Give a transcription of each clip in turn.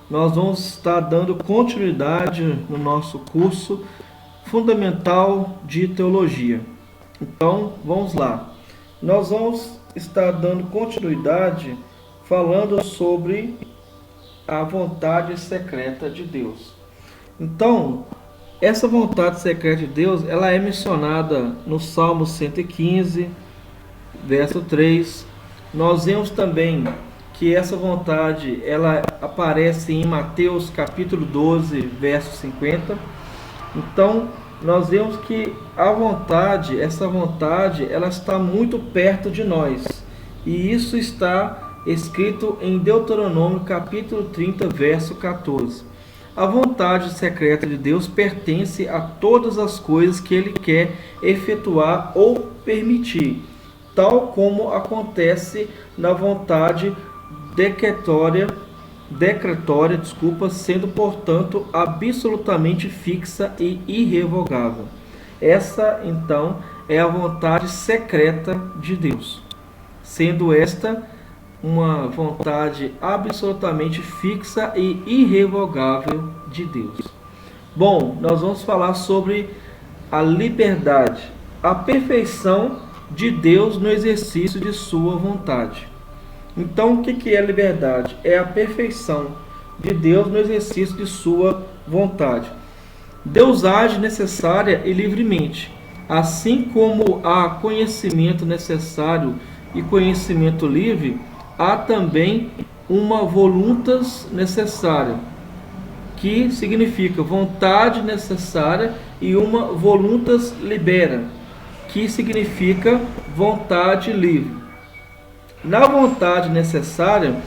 nós vamos estar dando continuidade no nosso curso Fundamental de Teologia. Então, vamos lá. Nós vamos estar dando continuidade falando sobre a vontade secreta de Deus. Então, essa vontade secreta de Deus, ela é mencionada no Salmo 115, verso 3. Nós vemos também que essa vontade, ela aparece em Mateus capítulo 12, verso 50. Então, nós vemos que a vontade, essa vontade, ela está muito perto de nós. E isso está escrito em Deuteronômio capítulo 30, verso 14. A vontade secreta de Deus pertence a todas as coisas que Ele quer efetuar ou permitir, tal como acontece na vontade decretória, sendo, portanto, absolutamente fixa e irrevogável. Essa, então, é a vontade secreta de Deus, sendo esta uma vontade absolutamente fixa e irrevogável de Deus. Bom, nós vamos falar sobre a liberdade, a perfeição de Deus no exercício de sua vontade. Então, o que é liberdade? É a perfeição de Deus no exercício de sua vontade. Deus age necessária e livremente, assim como há conhecimento necessário e conhecimento livre, há também uma voluntas necessária, que significa vontade necessária, e uma voluntas libera, que significa vontade livre. Na vontade necessária,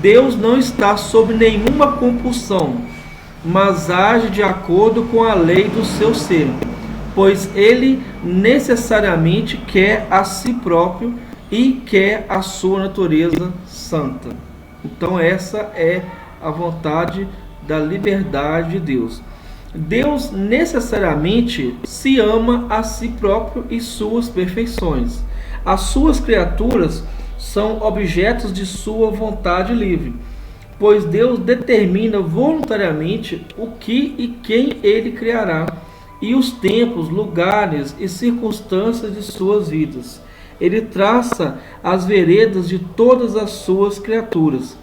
Deus não está sob nenhuma compulsão, mas age de acordo com a lei do seu ser, pois Ele necessariamente quer a si próprio e quer a sua natureza santa. Então essa é a vontade da liberdade de Deus. Deus necessariamente se ama a si próprio e suas perfeições. As suas criaturas são objetos de sua vontade livre, pois Deus determina voluntariamente o que e quem Ele criará, e os tempos, lugares e circunstâncias de suas vidas. Ele traça as veredas de todas as suas criaturas,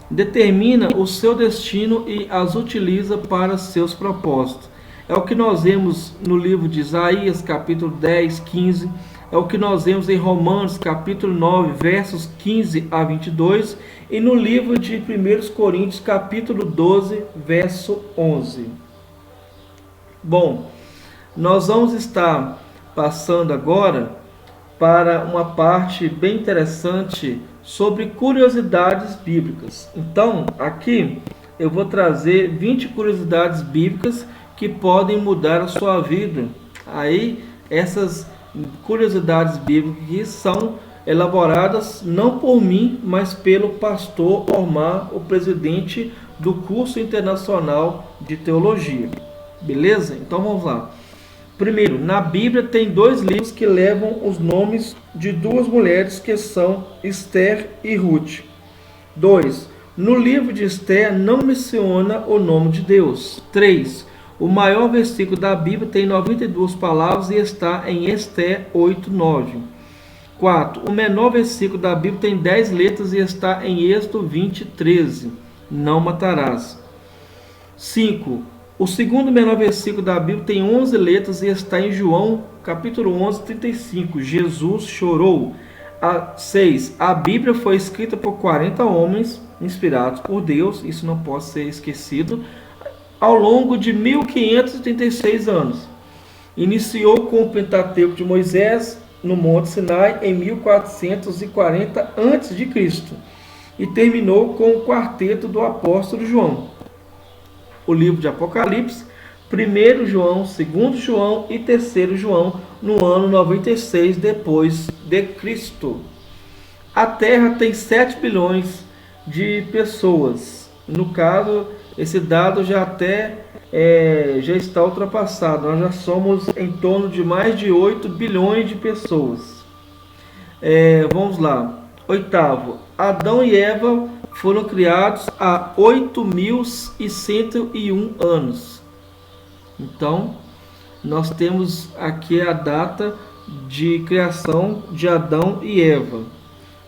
determina o seu destino e as utiliza para seus propósitos. É o que nós vemos no livro de Isaías, capítulo 10, 15, é o que nós vemos em Romanos, capítulo 9, versos 15 a 22, e no livro de 1 Coríntios, capítulo 12, verso 11. Bom, nós vamos estar passando agora para uma parte bem interessante sobre curiosidades bíblicas. Então, aqui eu vou trazer 20 curiosidades bíblicas que podem mudar a sua vida. Aí, essas curiosidades bíblicas que são elaboradas não por mim, mas pelo pastor Omar, o presidente do curso internacional de teologia. Beleza? Então vamos lá. Primeiro, na Bíblia tem 2 livros que levam os nomes de 2 mulheres, que são Esther e Ruth. 2. No livro de Esther não menciona o nome de Deus. 3. O maior versículo da Bíblia tem 92 palavras e está em Esther 8, 9. 4. O menor versículo da Bíblia tem 10 letras e está em Êxodo 20, 13. Não matarás. 5. O segundo menor versículo da Bíblia tem 11 letras e está em João, capítulo 11, 35. Jesus chorou. 6. A Bíblia foi escrita por 40 homens inspirados por Deus, isso não pode ser esquecido, ao longo de 1536 anos. Iniciou com o Pentateuco de Moisés no Monte Sinai em 1440 a.C. e terminou com o quarteto do apóstolo João. O livro de Apocalipse, 1 João, 2 João e 3 João, no ano 96 depois de Cristo. A Terra tem 7 bilhões de pessoas. No caso, esse dado já está ultrapassado. Nós já somos em torno de mais de 8 bilhões de pessoas. Vamos lá. 8º, Adão e Eva foram criados há 8.101 anos. Então, nós temos aqui a data de criação de Adão e Eva.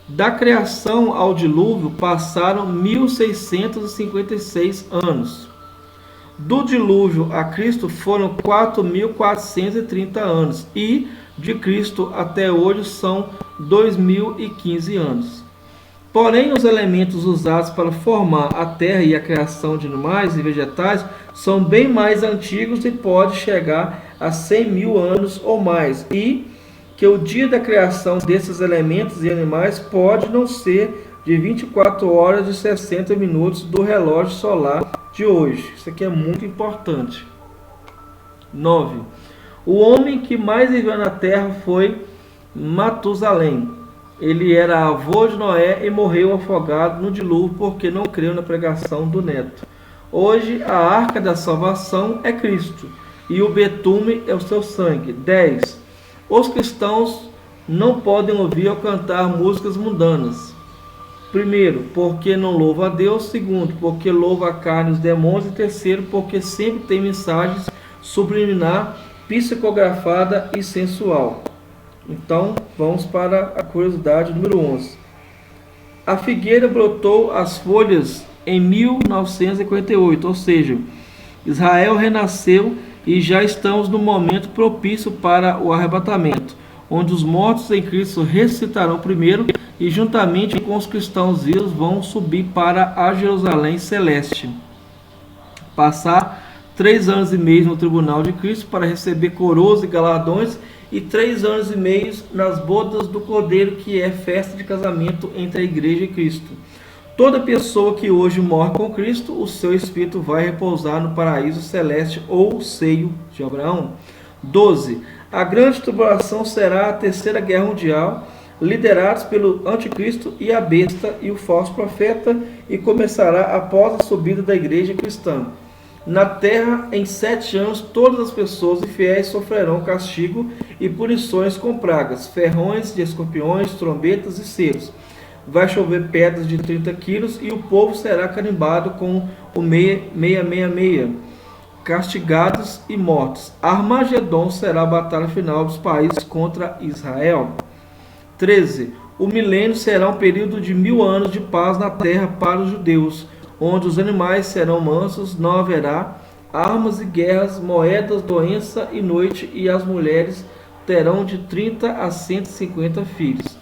Da criação ao dilúvio passaram 1.656 anos. Do dilúvio a Cristo foram 4.430 anos. E de Cristo até hoje são 2.015 anos. Porém, os elementos usados para formar a terra e a criação de animais e vegetais são bem mais antigos e pode chegar a 100.000 anos ou mais, e que o dia da criação desses elementos e animais pode não ser de 24 horas e 60 minutos do relógio solar de hoje. Isso aqui é muito importante. 9. O homem que mais viveu na terra foi Matusalém. Ele era avô de Noé e morreu afogado no dilúvio porque não creu na pregação do neto. Hoje, a arca da salvação é Cristo e o betume é o seu sangue. 10. Os cristãos não podem ouvir ou cantar músicas mundanas. Primeiro, porque não louva a Deus. Segundo, porque louva a carne e os demônios. E terceiro, porque sempre tem mensagens subliminar, psicografada e sensual. Então, vamos para a curiosidade número 11. A figueira brotou as folhas em 1948, ou seja, Israel renasceu e já estamos no momento propício para o arrebatamento, onde os mortos em Cristo ressuscitarão primeiro e juntamente com os cristãos vivos vão subir para a Jerusalém celeste. Passar 3 anos e meio no tribunal de Cristo para receber coroas e galardões e 3 anos e meio nas bodas do Cordeiro, que é festa de casamento entre a igreja e Cristo. Toda pessoa que hoje morre com Cristo, o seu espírito vai repousar no paraíso celeste ou seio de Abraão. 12. A grande tribulação será a terceira guerra mundial, liderados pelo anticristo e a besta e o falso profeta, e começará após a subida da igreja cristã. Na terra, em 7 anos, todas as pessoas infiéis sofrerão castigo e punições com pragas, ferrões de escorpiões, trombetas e selos. Vai chover pedras de 30 quilos e o povo será carimbado com o 666, castigados e mortos. Armagedon será a batalha final dos países contra Israel. 13. O milênio será um período de 1000 anos de paz na terra para os judeus, onde os animais serão mansos, não haverá armas e guerras, moedas, doença e noite, e as mulheres terão de 30 a 150 filhos.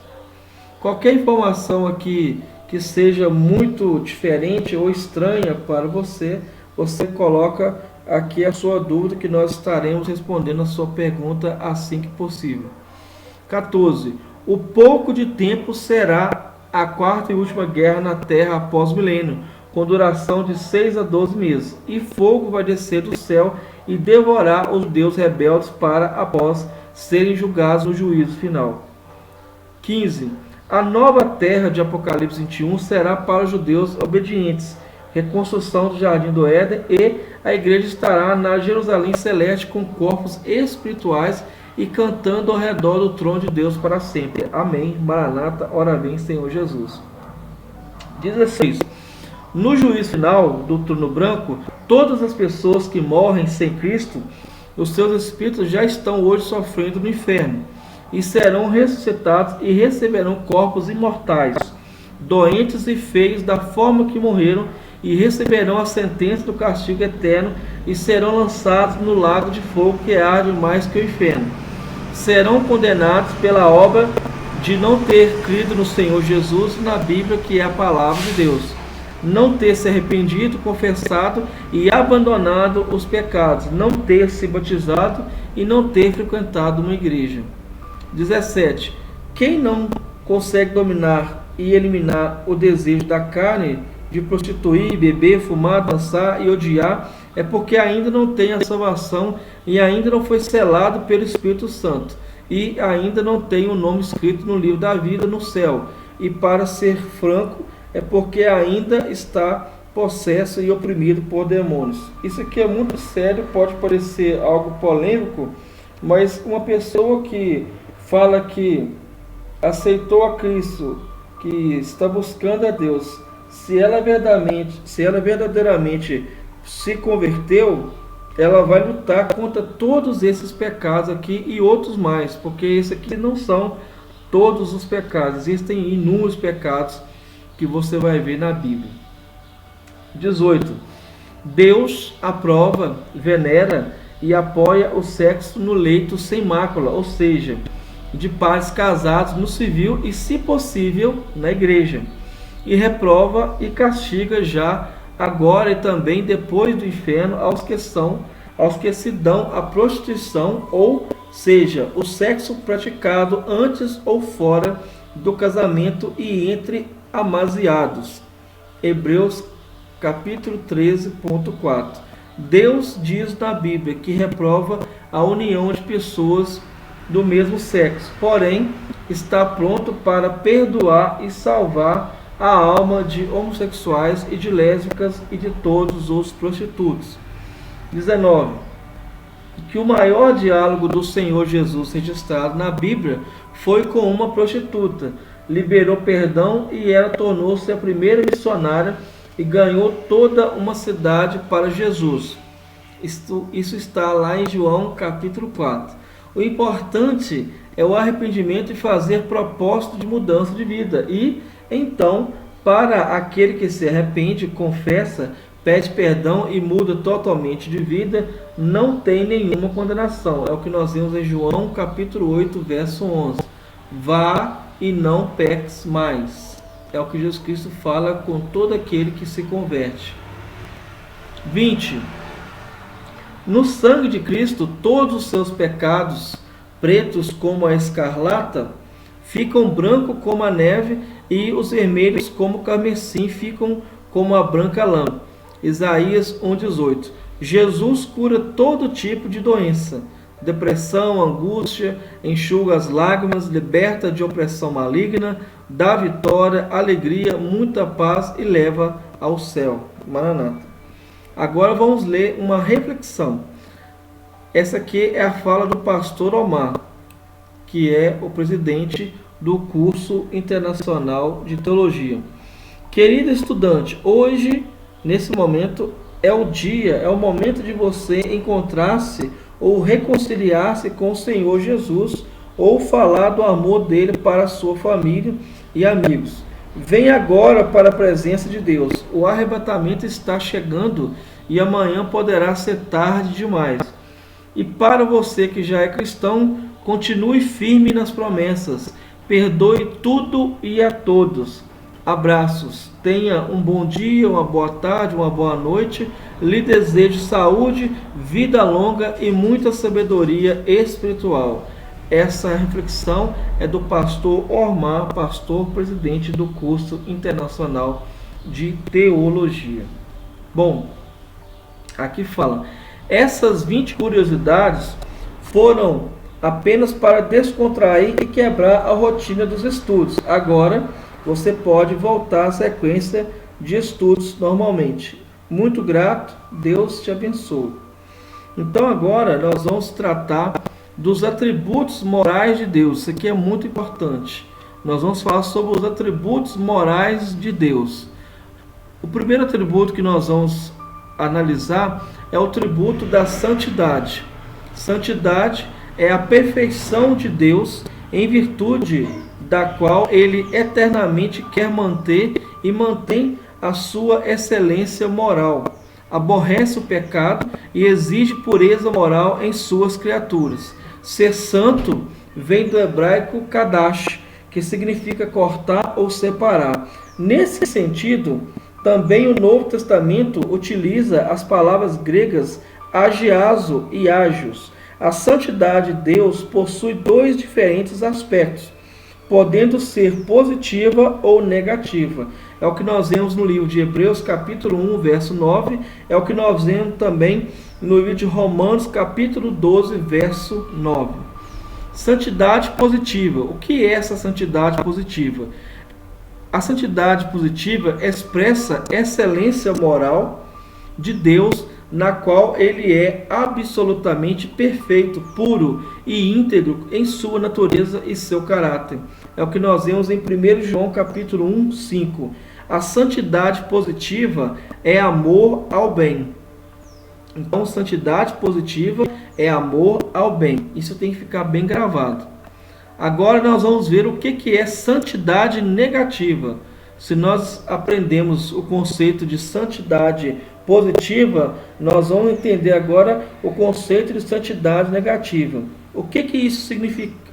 Qualquer informação aqui que seja muito diferente ou estranha para você, você coloca aqui a sua dúvida, que nós estaremos respondendo a sua pergunta assim que possível. 14. O pouco de tempo será a quarta e última guerra na terra após o milênio, com duração de 6 a 12 meses, e fogo vai descer do céu e devorar os deuses rebeldes para após serem julgados no juízo final. 15. A nova terra de Apocalipse 21 será para os judeus obedientes, reconstrução do Jardim do Éden, e a igreja estará na Jerusalém celeste com corpos espirituais e cantando ao redor do trono de Deus para sempre. Amém. Maranata, ora vem, Senhor Jesus. 16. No juízo final do trono branco, todas as pessoas que morrem sem Cristo, os seus espíritos já estão hoje sofrendo no inferno, e serão ressuscitados e receberão corpos imortais, doentes e feios da forma que morreram, e receberão a sentença do castigo eterno, e serão lançados no lago de fogo que arde mais que o inferno. Serão condenados pela obra de não ter crido no Senhor Jesus e na Bíblia, que é a palavra de Deus, não ter se arrependido, confessado e abandonado os pecados, não ter se batizado e não ter frequentado uma igreja. 17. Quem não consegue dominar e eliminar o desejo da carne de prostituir, beber, fumar, dançar e odiar, é porque ainda não tem a salvação e ainda não foi selado pelo Espírito Santo, e ainda não tem o nome escrito no livro da vida no céu. E para ser franco, é porque ainda está possesso e oprimido por demônios. Isso aqui é muito sério, pode parecer algo polêmico, mas uma pessoa que fala que aceitou a Cristo, que está buscando a Deus, se ela verdadeiramente se converteu, ela vai lutar contra todos esses pecados aqui e outros mais, porque esse aqui não são todos os pecados, existem inúmeros pecados que você vai ver na Bíblia. 18. Deus aprova, venera e apoia o sexo no leito sem mácula, ou seja, de pares casados no civil e, se possível, na igreja. E reprova e castiga já agora e também depois do inferno aos que se dão à prostituição, ou seja, o sexo praticado antes ou fora do casamento e entre amaziados. Hebreus capítulo 13.4. Deus diz na Bíblia que reprova a união de pessoas do mesmo sexo, porém está pronto para perdoar e salvar a alma de homossexuais e de lésbicas e de todos os prostitutos. 19. Que o maior diálogo do Senhor Jesus registrado na Bíblia foi com uma prostituta. Liberou perdão e ela tornou-se a primeira missionária e ganhou toda uma cidade para Jesus. Isso está lá em João capítulo 4. O importante é o arrependimento e fazer propósito de mudança de vida. E, então, para aquele que se arrepende, confessa, pede perdão e muda totalmente de vida, não tem nenhuma condenação. É o que nós vimos em João capítulo 8, verso 11. Vá e não peques mais. É o que Jesus Cristo fala com todo aquele que se converte. 20. No sangue de Cristo, todos os seus pecados, pretos como a escarlata, ficam brancos como a neve, e os vermelhos como o carmesim ficam como a branca lã. Isaías 1,18. Jesus cura todo tipo de doença, depressão, angústia, enxuga as lágrimas, liberta de opressão maligna, dá vitória, alegria, muita paz e leva ao céu. Maranata. Agora vamos ler uma reflexão. Essa aqui é a fala do pastor Omar, que é o presidente do curso internacional de teologia. Querido estudante, hoje, nesse momento, é o momento de você encontrar-se ou reconciliar-se com o Senhor Jesus, ou falar do amor dele para a sua família e amigos. Vem agora para a presença de Deus. O arrebatamento está chegando e amanhã poderá ser tarde demais. E para você que já é cristão, continue firme nas promessas. Perdoe tudo e a todos. Abraços. Tenha um bom dia, uma boa tarde, uma boa noite. Lhe desejo saúde, vida longa e muita sabedoria espiritual. Essa reflexão é do pastor Omar, pastor presidente do curso internacional de teologia. Bom, aqui fala, essas 20 curiosidades foram apenas para descontrair e quebrar a rotina dos estudos. Agora você pode voltar à sequência de estudos normalmente. Muito grato, Deus te abençoe. Então agora nós vamos tratar dos atributos morais de Deus. Isso aqui é muito importante. Nós vamos falar sobre os atributos morais de Deus. O primeiro atributo que nós vamos analisar é o atributo da santidade. Santidade é a perfeição de Deus, em virtude da qual Ele eternamente quer manter e mantém a sua excelência moral. Aborrece o pecado e exige pureza moral em suas criaturas. Ser santo vem do hebraico kadash, que significa cortar ou separar. Nesse sentido, também o Novo Testamento utiliza as palavras gregas agiazo e agios. A santidade de Deus possui dois diferentes aspectos, podendo ser positiva ou negativa. É o que nós vemos no livro de Hebreus, capítulo 1, verso 9. É o que nós vemos também no livro de Romanos, capítulo 12, verso 9. Santidade positiva. O que é essa santidade positiva? A santidade positiva expressa excelência moral de Deus, na qual Ele é absolutamente perfeito, puro e íntegro em sua natureza e seu caráter. É o que nós vemos em 1 João capítulo 1, 5. a santidade positiva é amor ao bem. Então, santidade positiva é amor ao bem. Isso tem que ficar bem gravado. Agora nós vamos ver o que é santidade negativa. Se nós aprendemos o conceito de santidade positiva, nós vamos entender agora o conceito de santidade negativa. O que isso significa?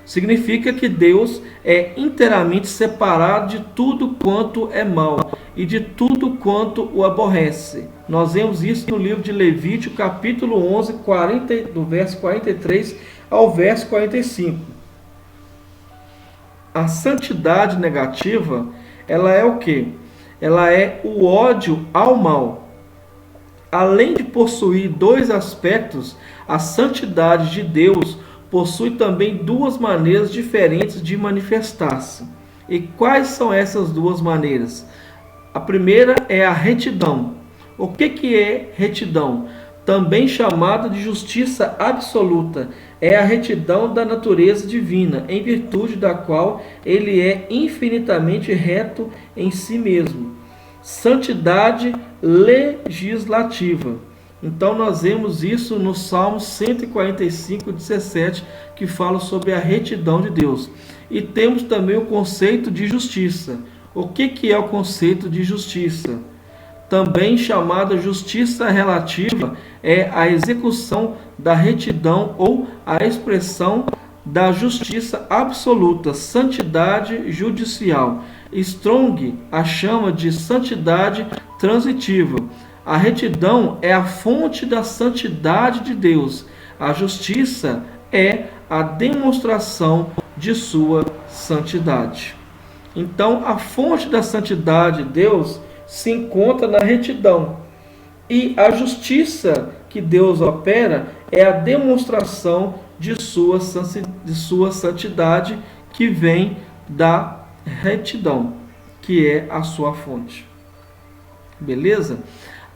Significa que Deus é inteiramente separado de tudo quanto é mal e de tudo quanto o aborrece. Nós vemos isso no livro de Levítico, capítulo 11, do verso 43 ao verso 45. A santidade negativa, ela é o quê? Ela é o ódio ao mal. Além de possuir dois aspectos, a santidade de Deus possui também duas maneiras diferentes de manifestar-se. E quais são essas duas maneiras? A primeira é a retidão. O que é retidão? Também chamada de justiça absoluta. É a retidão da natureza divina, em virtude da qual ele é infinitamente reto em si mesmo. Santidade legislativa. Então nós vemos isso no Salmo 145, 17, que fala sobre a retidão de Deus. E temos também o conceito de justiça. O que é o conceito de justiça? Também chamada justiça relativa, é a execução da retidão ou a expressão da justiça absoluta, santidade judicial. Strong a chama de santidade transitiva. A retidão é a fonte da santidade de Deus. A justiça é a demonstração de sua santidade. Então, a fonte da santidade de Deus se encontra na retidão. E a justiça que Deus opera é a demonstração de sua santidade, que vem da retidão, que é a sua fonte. Beleza?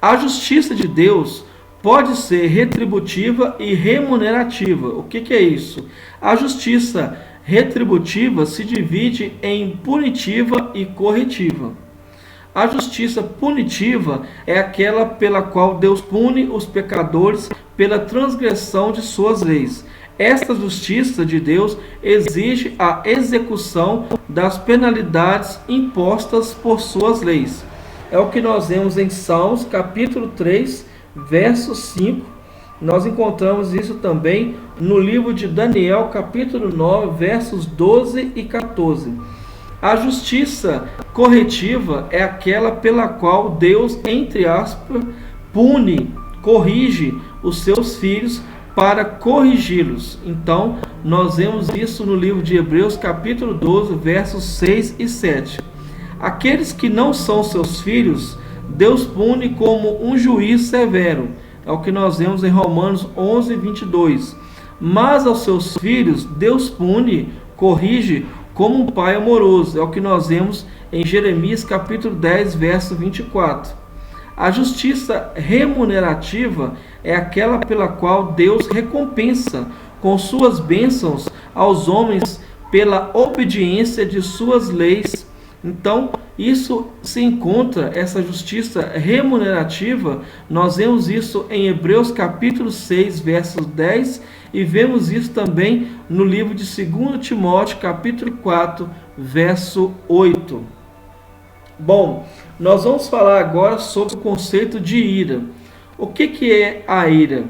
A justiça de Deus pode ser retributiva e remunerativa. O que é isso? A justiça retributiva se divide em punitiva e corretiva. A justiça punitiva é aquela pela qual Deus pune os pecadores pela transgressão de suas leis. Esta justiça de Deus exige a execução das penalidades impostas por suas leis. É o que nós vemos em Salmos, capítulo 3, verso 5. Nós encontramos isso também no livro de Daniel, capítulo 9, versos 12 e 14. A justiça corretiva é aquela pela qual Deus, entre aspas, pune, corrige os seus filhos para corrigi-los. Então, nós vemos isso no livro de Hebreus, capítulo 12, versos 6 e 7. Aqueles que não são seus filhos, Deus pune como um juiz severo. É o que nós vemos em Romanos 11, 22. Mas aos seus filhos, Deus pune, corrige como um pai amoroso. É o que nós vemos em Jeremias capítulo 10, verso 24. A justiça remunerativa é aquela pela qual Deus recompensa com suas bênçãos aos homens pela obediência de suas leis. Então, isso se encontra, essa justiça remunerativa, nós vemos isso em Hebreus capítulo 6, versos 10, e vemos isso também no livro de 2 Timóteo, capítulo 4, verso 8. Bom, nós vamos falar agora sobre o conceito de ira. O que é a ira?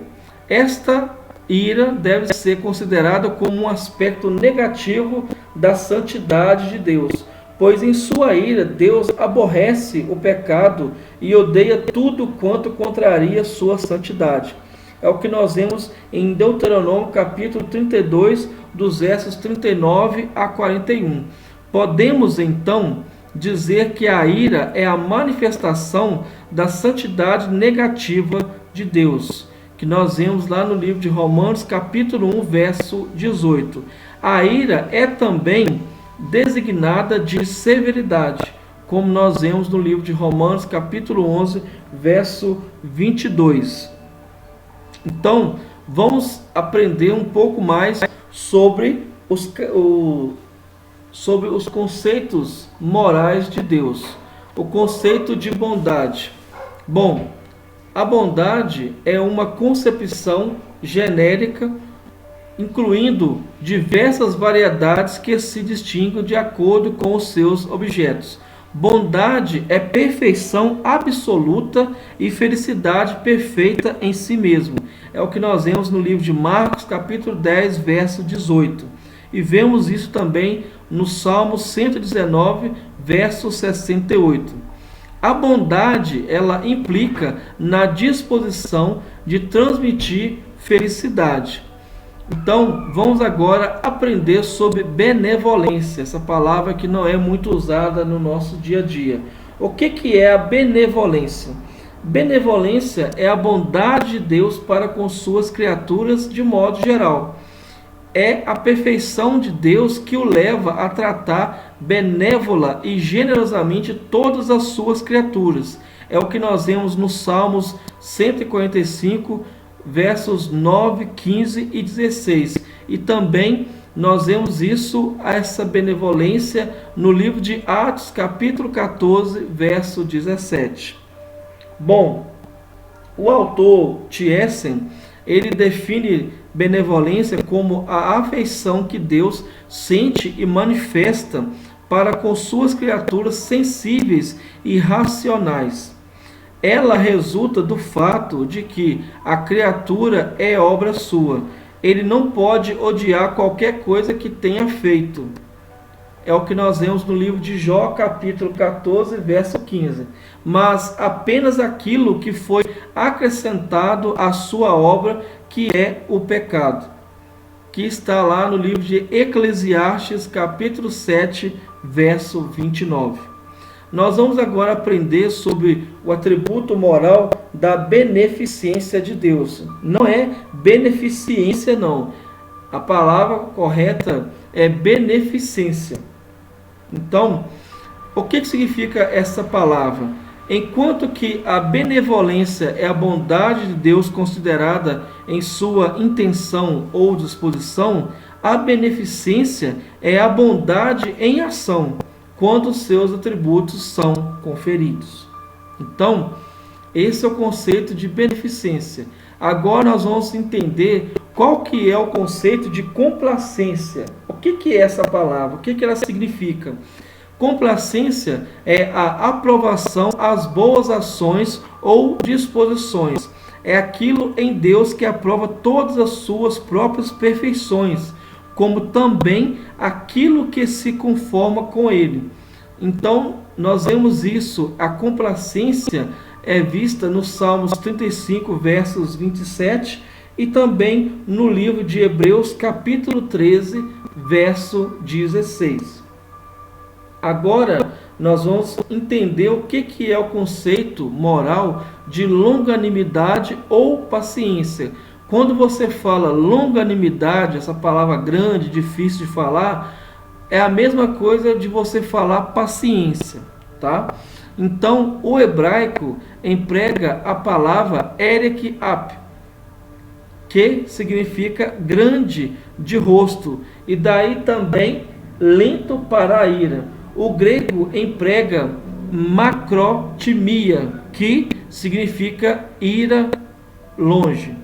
Esta ira deve ser considerada como um aspecto negativo da santidade de Deus, pois em sua ira Deus aborrece o pecado e odeia tudo quanto contraria sua santidade. É o que nós vemos em Deuteronômio capítulo 32, dos versos 39 a 41. Podemos então dizer que a ira é a manifestação da santidade negativa de Deus, que nós vemos lá no livro de Romanos capítulo 1, verso 18. A ira é também designada de severidade, como nós vemos no livro de Romanos capítulo 11, verso 22. Então, vamos aprender um pouco mais sobre os conceitos morais de Deus. o conceito de bondade. Bom, a bondade é uma concepção genérica, incluindo diversas variedades que se distinguem de acordo com os seus objetos. Bondade é perfeição absoluta e felicidade perfeita em si mesmo. É o que nós vemos no livro de Marcos, capítulo 10, verso 18. E vemos isso também no Salmo 119, verso 68. A bondade, ela implica na disposição de transmitir felicidade. Então, vamos agora aprender sobre benevolência, essa palavra que não é muito usada no nosso dia a dia. O que é a benevolência? Benevolência é a bondade de Deus para com suas criaturas de modo geral. É a perfeição de Deus que o leva a tratar benévola e generosamente todas as suas criaturas. É o que nós vemos nos Salmos 145, versos 9, 15 e 16. E também nós vemos essa benevolência, no livro de Atos, capítulo 14, verso 17. Bom, o autor Thiessen, ele define benevolência como a afeição que Deus sente e manifesta para com suas criaturas sensíveis e racionais. Ela resulta do fato de que a criatura é obra sua. Ele não pode odiar qualquer coisa que tenha feito. É o que nós vemos no livro de Jó, capítulo 14, verso 15. Mas apenas aquilo que foi acrescentado à sua obra, que é o pecado. Que está lá no livro de Eclesiastes, capítulo 7, verso 29. Nós vamos agora aprender sobre o atributo moral da beneficência de Deus. Não é beneficência, não. A palavra correta é beneficência. Então, o que significa essa palavra? Enquanto que a benevolência é a bondade de Deus considerada em sua intenção ou disposição, a beneficência é a bondade em ação, quando seus atributos são conferidos. Então, esse é o conceito de beneficência. Agora nós vamos entender qual que é o conceito de complacência. O que é essa palavra? O que ela significa? Complacência é a aprovação às boas ações ou disposições. É aquilo em Deus que aprova todas as suas próprias perfeições, como também aquilo que se conforma com ele. Então, nós vemos isso, a complacência é vista no Salmos 35, versos 27, e também no livro de Hebreus, capítulo 13, verso 16. Agora, nós vamos entender o que é o conceito moral de longanimidade ou paciência. Quando você fala longanimidade, essa palavra grande, difícil de falar, é a mesma coisa de você falar paciência, tá? Então, o hebraico emprega a palavra erek ap, que significa grande de rosto, e daí também lento para a ira. O grego emprega macrotimia, que significa ira longe.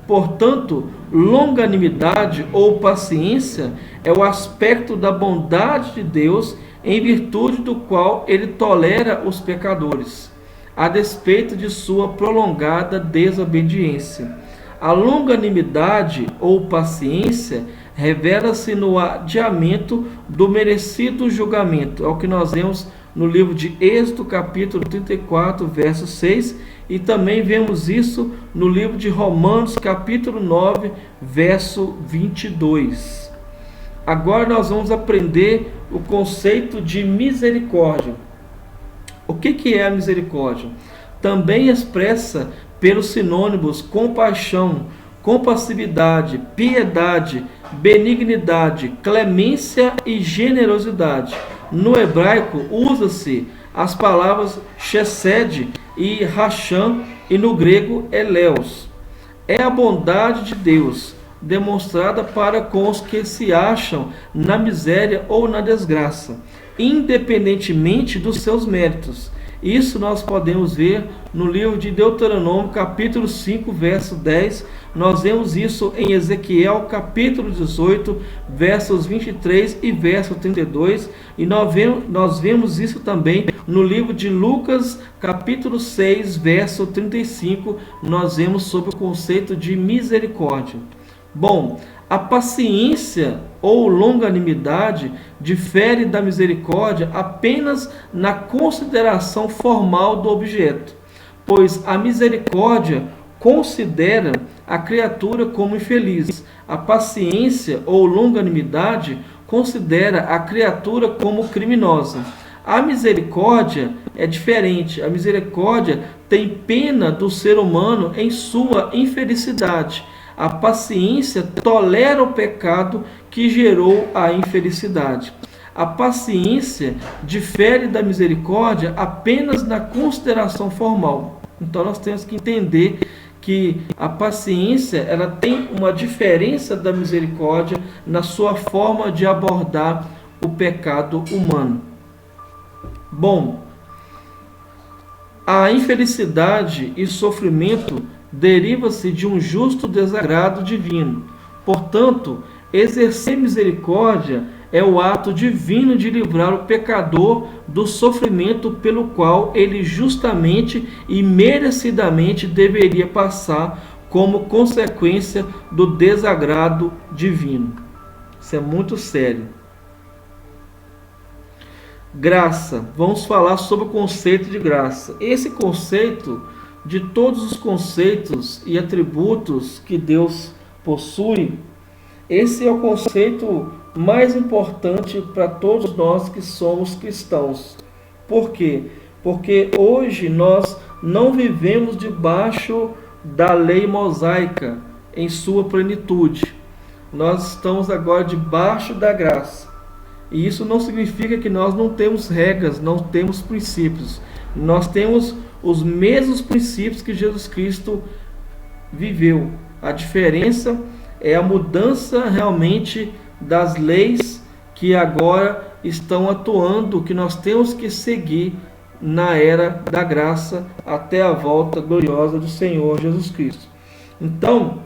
Portanto, longanimidade ou paciência é o aspecto da bondade de Deus em virtude do qual ele tolera os pecadores, a despeito de sua prolongada desobediência. A longanimidade ou paciência revela-se no adiamento do merecido julgamento. É o que nós vemos no livro de Êxodo, capítulo 34, verso 6, e também vemos isso no livro de Romanos, capítulo 9, verso 22. Agora nós vamos aprender o conceito de misericórdia. O que é a misericórdia? Também expressa pelos sinônimos compaixão, compassividade, piedade, benignidade, clemência e generosidade. No hebraico usa-se as palavras chesed e racham, e no grego eleus. É a bondade de Deus demonstrada para com os que se acham na miséria ou na desgraça. independentemente dos seus méritos. Isso nós podemos ver no livro de Deuteronômio, capítulo 5, verso 10. Nós vemos isso em Ezequiel, capítulo 18, versos 23 e verso 32. E nós vemos isso também no livro de Lucas, capítulo 6, verso 35. Nós vemos sobre o conceito de misericórdia. Bom, a paciência ou longanimidade difere da misericórdia apenas na consideração formal do objeto, pois a misericórdia considera a criatura como infeliz. A paciência ou longanimidade considera a criatura como criminosa. A misericórdia é diferente. A misericórdia tem pena do ser humano em sua infelicidade. A paciência tolera o pecado que gerou a infelicidade. A paciência difere da misericórdia apenas na consideração formal. Então nós temos que entender que a paciência ela tem uma diferença da misericórdia na sua forma de abordar o pecado humano. Bom, a infelicidade e sofrimento deriva-se de um justo desagrado divino. Portanto, exercer misericórdia é o ato divino de livrar o pecador do sofrimento pelo qual ele justamente e merecidamente deveria passar como consequência do desagrado divino. Isso é muito sério. Graça. Vamos falar sobre o conceito de graça. Esse conceito, de todos os conceitos e atributos que Deus possui, esse é o conceito mais importante para todos nós que somos cristãos. Por quê? Porque hoje nós não vivemos debaixo da lei mosaica em sua plenitude. Nós estamos agora debaixo da graça. E isso não significa que nós não temos regras, não temos princípios. Nós temos os mesmos princípios que Jesus Cristo viveu. A diferença é a mudança realmente das leis que agora estão atuando, que nós temos que seguir na era da graça até a volta gloriosa do Senhor Jesus Cristo. Então,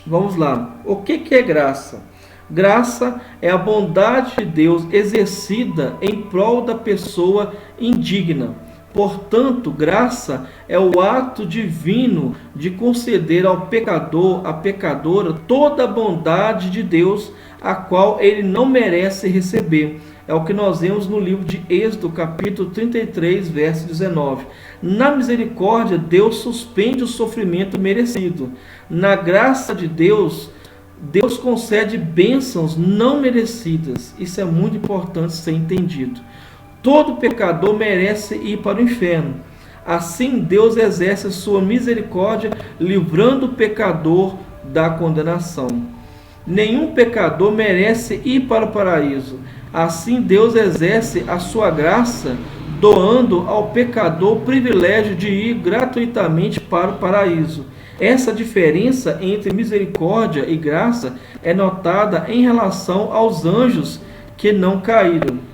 vamos lá. O que é graça? Graça é a bondade de Deus exercida em prol da pessoa indigna. Portanto, graça é o ato divino de conceder ao pecador, à pecadora, toda a bondade de Deus, a qual ele não merece receber. É o que nós vemos no livro de Êxodo, capítulo 33, verso 19. Na misericórdia, Deus suspende o sofrimento merecido. Na graça de Deus, Deus concede bênçãos não merecidas. Isso é muito importante ser entendido. Todo pecador merece ir para o inferno. Assim, Deus exerce a sua misericórdia, livrando o pecador da condenação. Nenhum pecador merece ir para o paraíso. Assim, Deus exerce a sua graça, doando ao pecador o privilégio de ir gratuitamente para o paraíso. Essa diferença entre misericórdia e graça é notada em relação aos anjos que não caíram.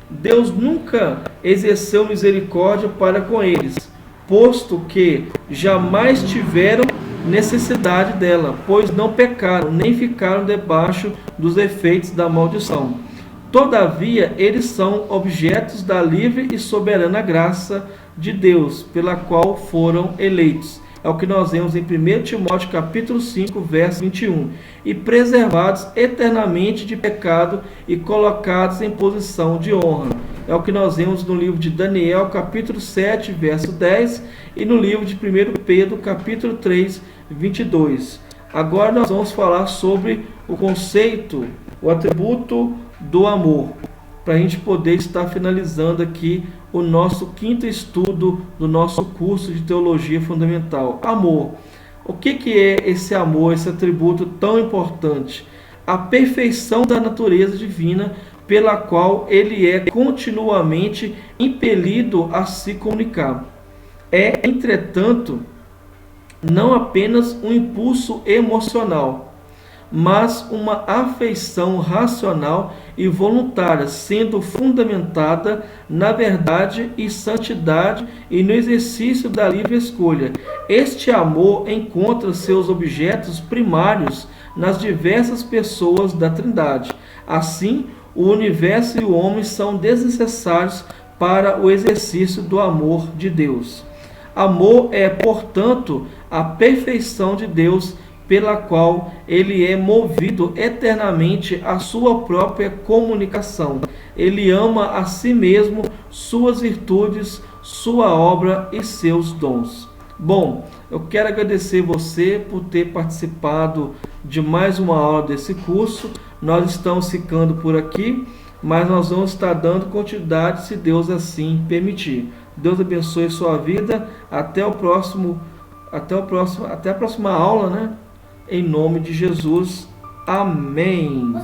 Deus nunca exerceu misericórdia para com eles, posto que jamais tiveram necessidade dela, pois não pecaram, nem ficaram debaixo dos efeitos da maldição. Todavia, eles são objetos da livre e soberana graça de Deus, pela qual foram eleitos. É o que nós vemos em 1 Timóteo capítulo 5, verso 21. E preservados eternamente de pecado e colocados em posição de honra. É o que nós vemos no livro de Daniel, capítulo 7, verso 10, e no livro de 1 Pedro, capítulo 3, 22. Agora nós vamos falar sobre o conceito, o atributo do amor, para a gente poder estar finalizando aqui o nosso quinto estudo do nosso curso de Teologia Fundamental. Amor. O que é esse amor, esse atributo tão importante? A perfeição da natureza divina, pela qual ele é continuamente impelido a se comunicar. É, entretanto, não apenas um impulso emocional, mas uma afeição racional e voluntária, sendo fundamentada na verdade e santidade e no exercício da livre escolha. Este amor encontra seus objetos primários nas diversas pessoas da Trindade. Assim, o universo e o homem são desnecessários para o exercício do amor de Deus. Amor é, portanto, a perfeição de Deus, pela qual ele é movido eternamente à sua própria comunicação. Ele ama a si mesmo, suas virtudes, sua obra e seus dons. Bom, eu quero agradecer você por ter participado de mais uma aula desse curso. Nós estamos ficando por aqui, mas nós vamos estar dando continuidade se Deus assim permitir. Deus abençoe sua vida. Até a próxima aula, né? Em nome de Jesus. Amém.